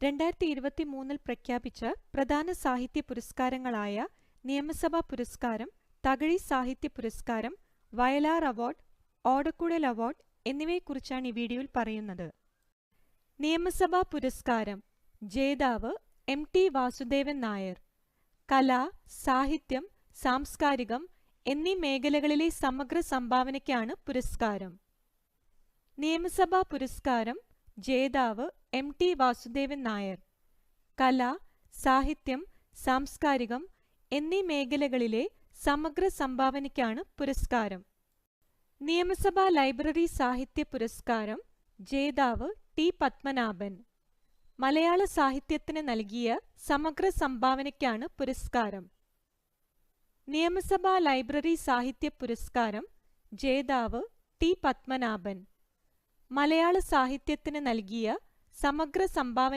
2023 പ്രഖ്യാപിച്ച പ്രധാന സാഹിത്യ പുരസ്കാരങ്ങളായ നിയമസഭാ പുരസ്കാരം, തകഴി സാഹിത്യ പുരസ്കാരം, വയലാർ അവാർഡ്, ഓടക്കുഴൽ അവാർഡ് എന്നിവയെക്കുറിച്ചാണ് ഈ വീഡിയോയിൽ പറയുന്നത്. നിയമസഭാ പുരസ്കാരം ജേതാവ് എം.ടി. വാസുദേവൻ നായർ. കല, സാഹിത്യം, സാംസ്കാരികം എന്നീ മേഖലകളിലെ സമഗ്ര സംഭാവനയ്ക്കാണ് പുരസ്കാരം. നിയമസഭാ പുരസ്കാരം ജേതാവ് എം.ടി. വാസുദേവൻ നായർ. കല, സാഹിത്യം, സാംസ്കാരികം എന്നീ മേഖലകളിലെ സമഗ്ര സംഭാവനയ്ക്കാണ് പുരസ്കാരം. നിയമസഭാ ലൈബ്രറി സാഹിത്യ പുരസ്കാരം ജേതാവ് ടി. പത്മനാഭൻ. മലയാള സാഹിത്യത്തിന് നൽകിയ സമഗ്ര സംഭാവനയ്ക്കാണ് പുരസ്കാരം. നിയമസഭാ ലൈബ്രറി സാഹിത്യ പുരസ്കാരം ജേതാവ് ടി. പത്മനാഭൻ. മലയാള സാഹിത്യത്തിന് നൽകിയ സമഗ്ര സംഭാവന